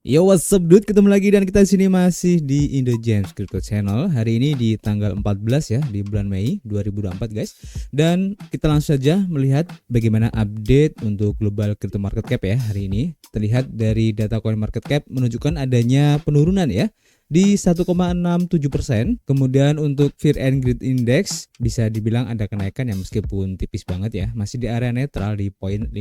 Yo, what's up dude, ketemu lagi dan kita di sini masih di Indo James Crypto Channel. Hari ini di tanggal 14 ya, di bulan Mei 2024 guys. Dan kita langsung saja melihat bagaimana update untuk global crypto market cap ya hari ini. Terlihat dari data coin market cap menunjukkan adanya penurunan ya di 1,67%. Kemudian untuk Fear and Greed Index bisa dibilang ada kenaikan ya meskipun tipis banget ya, masih di area netral di poin 55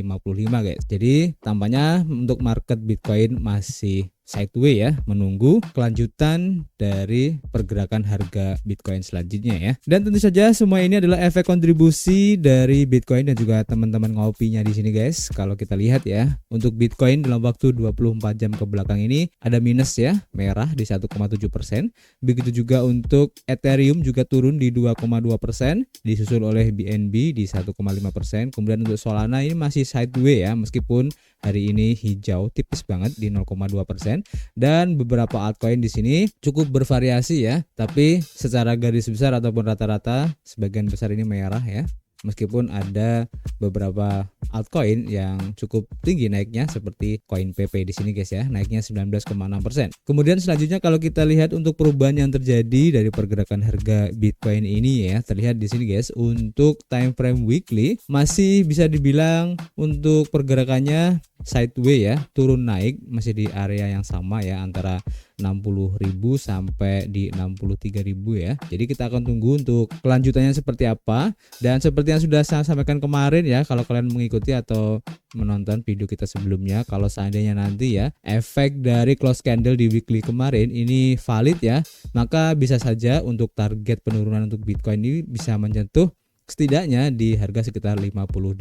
guys. Jadi tampaknya untuk market Bitcoin masih sideway ya, menunggu kelanjutan dari pergerakan harga Bitcoin selanjutnya ya. Dan tentu saja semua ini adalah efek kontribusi dari Bitcoin dan juga teman-teman ngopinya di sini guys. Kalau kita lihat ya, untuk Bitcoin dalam waktu 24 jam ke belakang ini ada minus ya, merah di 1,7%. Begitu juga untuk Ethereum juga turun di 2,2%, disusul oleh BNB di 1,5%. Kemudian untuk Solana ini masih sideway ya, meskipun hari ini hijau tipis banget di 0,2%. Dan beberapa altcoin di sini cukup bervariasi ya, tapi secara garis besar ataupun rata-rata sebagian besar ini merah ya. Meskipun ada beberapa altcoin yang cukup tinggi naiknya seperti koin PP di sini guys ya, naiknya 19,6%. Kemudian selanjutnya kalau kita lihat untuk perubahan yang terjadi dari pergerakan harga Bitcoin ini ya, terlihat di sini guys, untuk time frame weekly masih bisa dibilang untuk pergerakannya sideway ya, turun naik masih di area yang sama ya, antara 60.000 sampai di 63.000 ya. Jadi kita akan tunggu untuk kelanjutannya seperti apa. Dan seperti yang sudah saya sampaikan kemarin ya, kalau kalian mengikuti atau menonton video kita sebelumnya, kalau seandainya nanti ya efek dari close candle di weekly kemarin ini valid ya, maka bisa saja untuk target penurunan untuk Bitcoin ini bisa menyentuh setidaknya di harga sekitar 58.000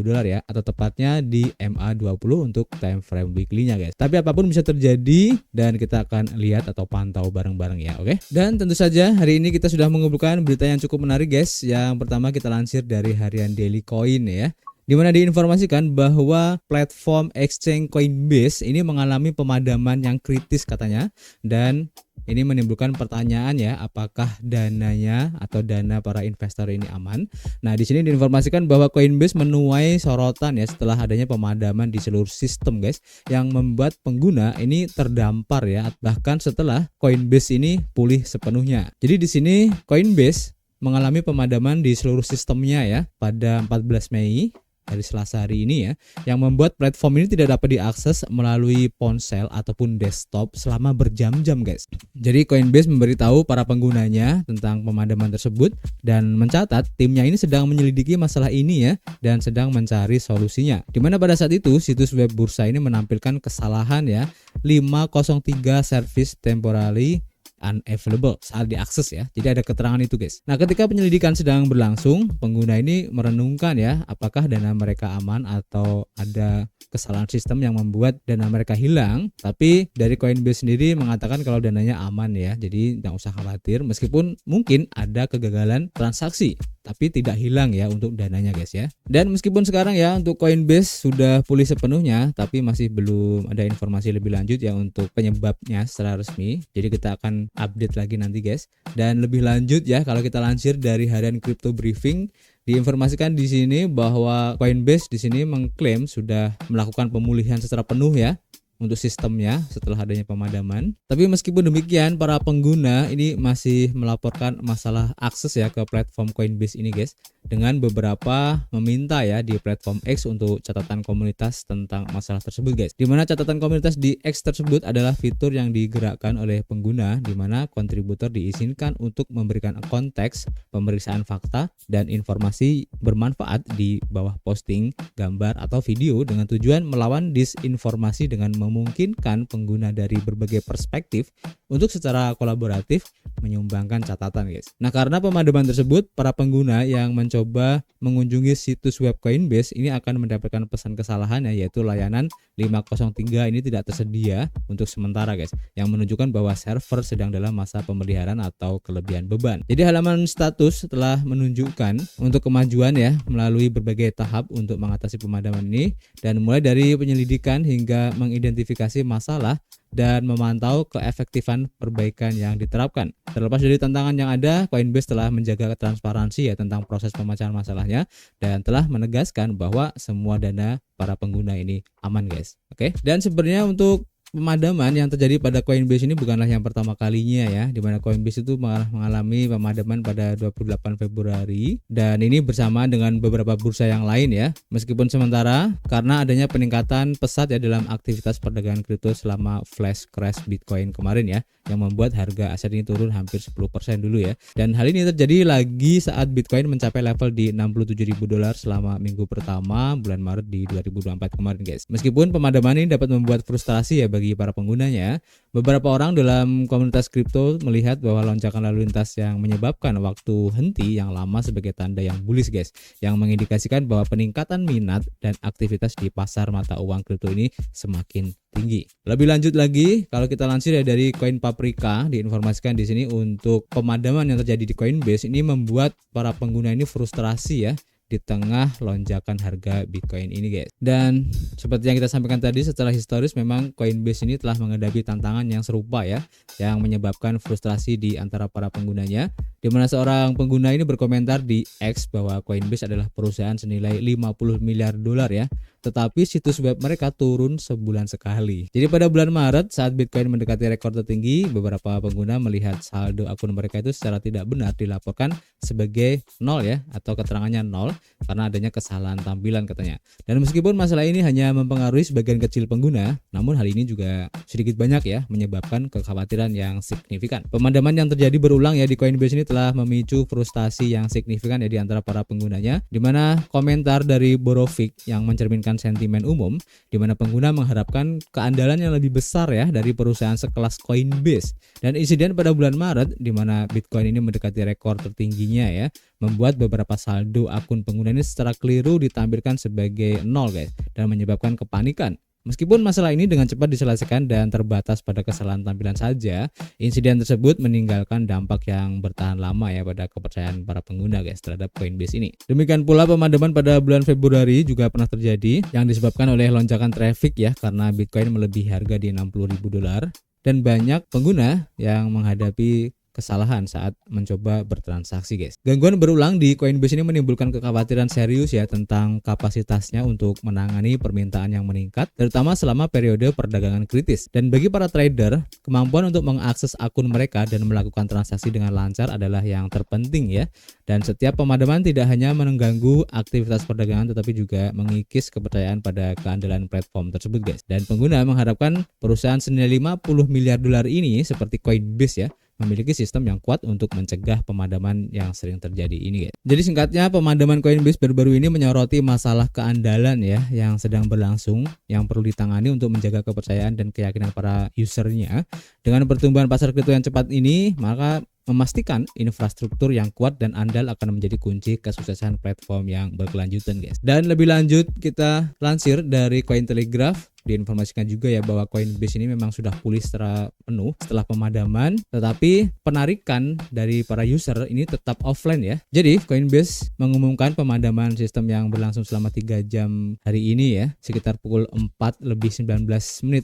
dolar ya, atau tepatnya di MA20 untuk time frame weekly-nya guys. Tapi apapun bisa terjadi dan kita akan lihat atau pantau bareng-bareng ya, oke? Dan tentu saja hari ini kita sudah mengumpulkan berita yang cukup menarik guys. Yang pertama kita lansir dari harian Daily Coin ya, di mana diinformasikan bahwa platform exchange Coinbase ini mengalami pemadaman yang kritis katanya, dan ini menimbulkan pertanyaan ya, apakah dananya atau dana para investor ini aman. Nah, di sini diinformasikan bahwa Coinbase menuai sorotan ya setelah adanya pemadaman di seluruh sistem guys, yang membuat pengguna ini terdampar ya, bahkan setelah Coinbase ini pulih sepenuhnya. Jadi di sini Coinbase mengalami pemadaman di seluruh sistemnya ya pada 14 Mei dari Selasa hari ini ya, yang membuat platform ini tidak dapat diakses melalui ponsel ataupun desktop selama berjam-jam guys. Jadi Coinbase memberitahu para penggunanya tentang pemadaman tersebut dan mencatat timnya ini sedang menyelidiki masalah ini ya, dan sedang mencari solusinya. Dimana pada saat itu situs web bursa ini menampilkan kesalahan ya, 503 service temporary unavailable saat diakses ya. Jadi ada keterangan itu guys. Nah, ketika penyelidikan sedang berlangsung, pengguna ini merenungkan ya, apakah dana mereka aman atau ada kesalahan sistem yang membuat dana mereka hilang. Tapi dari Coinbase sendiri mengatakan kalau dananya aman ya, jadi tidak usah khawatir, meskipun mungkin ada kegagalan transaksi, tapi tidak hilang ya untuk dananya guys ya. Dan meskipun sekarang ya untuk Coinbase sudah pulih sepenuhnya, tapi masih belum ada informasi lebih lanjut ya untuk penyebabnya secara resmi. Jadi kita akan update lagi nanti guys. Dan lebih lanjut ya, kalau kita lansir dari harian Crypto Briefing, diinformasikan di sini bahwa Coinbase di sini mengklaim sudah melakukan pemulihan secara penuh ya untuk sistemnya setelah adanya pemadaman. Tapi meskipun demikian, para pengguna ini masih melaporkan masalah akses ya ke platform Coinbase ini guys, dengan beberapa meminta ya di platform X untuk catatan komunitas tentang masalah tersebut guys. Dimana catatan komunitas di X tersebut adalah fitur yang digerakkan oleh pengguna, dimana kontributor diizinkan untuk memberikan konteks, pemeriksaan fakta, dan informasi bermanfaat di bawah posting, gambar, atau video dengan tujuan melawan disinformasi dengan memungkinkan pengguna dari berbagai perspektif untuk secara kolaboratif menyumbangkan catatan guys. Nah, karena pemadaman tersebut, para pengguna yang mencoba mengunjungi situs web Coinbase ini akan mendapatkan pesan kesalahan ya, yaitu layanan 503 ini tidak tersedia untuk sementara guys, yang menunjukkan bahwa server sedang dalam masa pemeliharaan atau kelebihan beban. Jadi halaman status telah menunjukkan untuk kemajuan ya melalui berbagai tahap untuk mengatasi pemadaman ini, dan mulai dari penyelidikan hingga mengidentifikasi masalah dan memantau keefektifan perbaikan yang diterapkan. Terlepas dari tantangan yang ada, Coinbase telah menjaga transparansi ya tentang proses pemecahan masalahnya, dan telah menegaskan bahwa semua dana para pengguna ini aman guys. Oke. Dan sebenarnya untuk pemadaman yang terjadi pada Coinbase ini bukanlah yang pertama kalinya ya, di mana Coinbase itu malah mengalami pemadaman pada 28 Februari dan ini bersama dengan beberapa bursa yang lain ya. Meskipun sementara karena adanya peningkatan pesat ya dalam aktivitas perdagangan kripto selama flash crash Bitcoin kemarin ya, yang membuat harga aset ini turun hampir 10% dulu ya. Dan hal ini terjadi lagi saat Bitcoin mencapai level di $67.000 selama minggu pertama bulan Maret di 2024 kemarin guys. Meskipun pemadaman ini dapat membuat frustrasi ya bagi para penggunanya, beberapa orang dalam komunitas kripto melihat bahwa lonjakan lalu lintas yang menyebabkan waktu henti yang lama sebagai tanda yang bullish guys, yang mengindikasikan bahwa peningkatan minat dan aktivitas di pasar mata uang kripto ini semakin tinggi. Lebih lanjut lagi, kalau kita lansir ya dari Coin Paprika, diinformasikan di sini untuk pemadaman yang terjadi di Coinbase ini membuat para pengguna ini frustrasi ya di tengah lonjakan harga Bitcoin ini guys. Dan seperti yang kita sampaikan tadi, secara historis memang Coinbase ini telah menghadapi tantangan yang serupa ya, yang menyebabkan frustrasi di antara para penggunanya, di mana seorang pengguna ini berkomentar di X bahwa Coinbase adalah perusahaan senilai $50 miliar ya, tetapi situs web mereka turun sebulan sekali. Jadi pada bulan Maret saat Bitcoin mendekati rekor tertinggi, beberapa pengguna melihat saldo akun mereka itu secara tidak benar dilaporkan sebagai nol ya, atau keterangannya nol karena adanya kesalahan tampilan katanya. Dan meskipun masalah ini hanya mempengaruhi sebagian kecil pengguna, namun hal ini juga sedikit banyak ya menyebabkan kekhawatiran yang signifikan. Pemadaman yang terjadi berulang ya di Coinbase ini telah memicu frustasi yang signifikan ya di antara para penggunanya, di mana komentar dari Borovic yang mencerminkan sentimen umum, di mana pengguna mengharapkan keandalan yang lebih besar ya dari perusahaan sekelas Coinbase. Dan insiden pada bulan Maret di mana Bitcoin ini mendekati rekor tertingginya ya, membuat beberapa saldo akun pengguna ini secara keliru ditampilkan sebagai nol guys, dan menyebabkan kepanikan. Meskipun masalah ini dengan cepat diselesaikan dan terbatas pada kesalahan tampilan saja, insiden tersebut meninggalkan dampak yang bertahan lama ya pada kepercayaan para pengguna guys terhadap Coinbase ini. Demikian pula pemadaman pada bulan Februari juga pernah terjadi yang disebabkan oleh lonjakan traffic ya, karena Bitcoin melebihi harga di $60.000 dan banyak pengguna yang menghadapi kesalahan saat mencoba bertransaksi guys. Gangguan berulang di Coinbase ini menimbulkan kekhawatiran serius ya tentang kapasitasnya untuk menangani permintaan yang meningkat, terutama selama periode perdagangan kritis. Dan bagi para trader, kemampuan untuk mengakses akun mereka dan melakukan transaksi dengan lancar adalah yang terpenting ya. Dan setiap pemadaman tidak hanya mengganggu aktivitas perdagangan tetapi juga mengikis kepercayaan pada keandalan platform tersebut guys. Dan pengguna mengharapkan perusahaan senilai $50 miliar ini seperti Coinbase ya memiliki sistem yang kuat untuk mencegah pemadaman yang sering terjadi ini guys. Jadi singkatnya, pemadaman Coinbase baru-baru ini menyoroti masalah keandalan ya yang sedang berlangsung, yang perlu ditangani untuk menjaga kepercayaan dan keyakinan para usernya. Dengan pertumbuhan pasar kripto yang cepat ini, maka memastikan infrastruktur yang kuat dan andal akan menjadi kunci kesuksesan platform yang berkelanjutan guys. Dan lebih lanjut kita lansir dari Cointelegraph, diinformasikan juga ya bahwa Coinbase ini memang sudah pulih secara penuh setelah pemadaman, tetapi penarikan dari para user ini tetap offline ya. Jadi Coinbase mengumumkan pemadaman sistem yang berlangsung selama 3 jam hari ini ya, sekitar pukul 4:19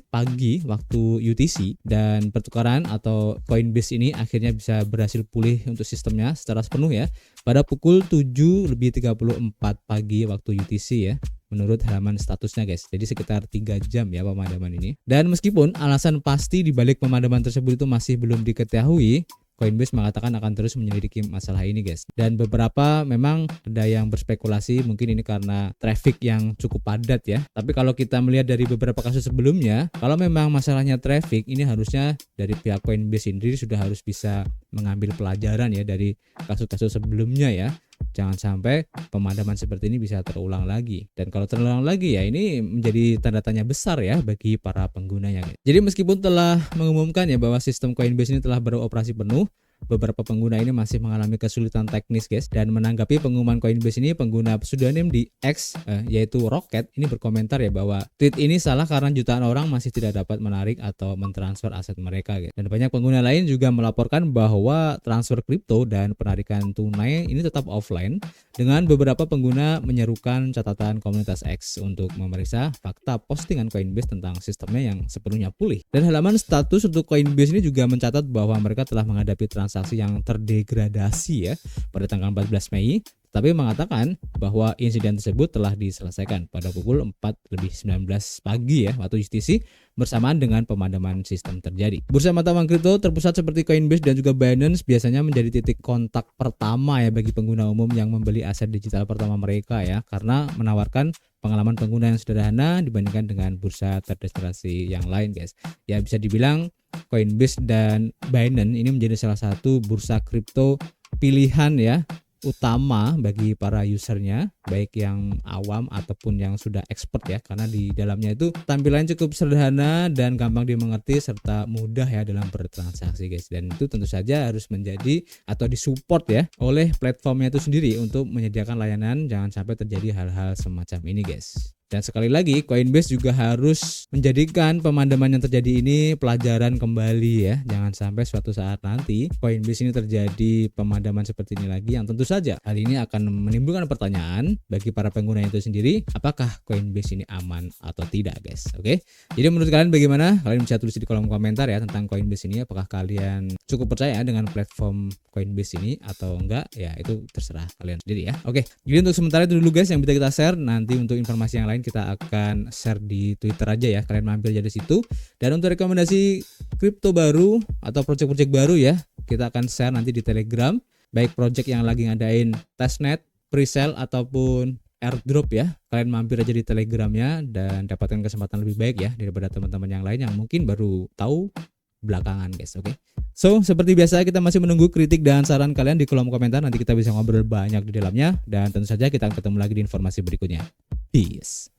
pagi waktu UTC, dan pertukaran atau Coinbase ini akhirnya bisa berhasil pulih untuk sistemnya secara sepenuh ya pada pukul 7:34 pagi waktu UTC ya, menurut halaman statusnya guys. Jadi sekitar 3 jam ya pemadaman ini. Dan meskipun alasan pasti di balik pemadaman tersebut itu masih belum diketahui, Coinbase mengatakan akan terus menyelidiki masalah ini guys. Dan beberapa memang ada yang berspekulasi mungkin ini karena traffic yang cukup padat ya. Tapi kalau kita melihat dari beberapa kasus sebelumnya, kalau memang masalahnya traffic, ini harusnya dari pihak Coinbase sendiri sudah harus bisa mengambil pelajaran ya dari kasus-kasus sebelumnya ya. Jangan sampai pemadaman seperti ini bisa terulang lagi. Dan kalau terulang lagi ya ini menjadi tanda tanya besar ya bagi para penggunanya. Jadi meskipun telah mengumumkan ya bahwa sistem Coinbase ini telah beroperasi penuh, beberapa pengguna ini masih mengalami kesulitan teknis guys. Dan menanggapi pengumuman Coinbase ini, pengguna pseudonym di X yaitu Rocket ini berkomentar ya bahwa tweet ini salah karena jutaan orang masih tidak dapat menarik atau mentransfer aset mereka guys. Dan banyak pengguna lain juga melaporkan bahwa transfer kripto dan penarikan tunai ini tetap offline, dengan beberapa pengguna menyerukan catatan komunitas X untuk memeriksa fakta postingan Coinbase tentang sistemnya yang sepenuhnya pulih. Dan halaman status untuk Coinbase ini juga mencatat bahwa mereka telah menghadapi transaksi yang terdegradasi ya pada tanggal 14 Mei, tapi mengatakan bahwa insiden tersebut telah diselesaikan pada pukul 4:19 pagi ya waktu UTC bersamaan dengan pemadaman sistem terjadi. Bursa mata uang kripto terpusat seperti Coinbase dan juga Binance biasanya menjadi titik kontak pertama ya bagi pengguna umum yang membeli aset digital pertama mereka ya, karena menawarkan pengalaman pengguna yang sederhana dibandingkan dengan bursa terdiskresi yang lain guys. Ya bisa dibilang Coinbase dan Binance ini menjadi salah satu bursa kripto pilihan ya utama bagi para usernya, baik yang awam ataupun yang sudah expert ya, karena di dalamnya itu tampilannya cukup sederhana dan gampang dimengerti serta mudah ya dalam bertransaksi guys, dan itu tentu saja harus menjadi atau disupport ya oleh platformnya itu sendiri untuk menyediakan layanan jangan sampai terjadi hal-hal semacam ini guys. Dan sekali lagi Coinbase juga harus menjadikan pemadaman yang terjadi ini pelajaran kembali ya. Jangan sampai suatu saat nanti Coinbase ini terjadi pemadaman seperti ini lagi, yang tentu saja hal ini akan menimbulkan pertanyaan bagi para pengguna itu sendiri, apakah Coinbase ini aman atau tidak guys. Oke. Jadi menurut kalian bagaimana? Kalian bisa tulis di kolom komentar ya tentang Coinbase ini, apakah kalian cukup percaya dengan platform Coinbase ini atau enggak? Ya itu terserah kalian sendiri ya. Oke. Jadi untuk sementara itu dulu guys yang bisa kita share. Nanti untuk informasi yang lain kita akan share di Twitter aja ya, kalian mampir aja di situ. Dan untuk rekomendasi kripto baru atau project-project baru ya, kita akan share nanti di Telegram, baik project yang lagi ngadain testnet, pre-sale ataupun airdrop ya. Kalian mampir aja di Telegramnya dan dapatkan kesempatan lebih baik ya daripada teman-teman yang lain yang mungkin baru tahu belakangan guys. Oke. So, seperti biasa kita masih menunggu kritik dan saran kalian di kolom komentar. Nanti kita bisa ngobrol banyak di dalamnya. Dan tentu saja kita akan ketemu lagi di informasi berikutnya. Peace.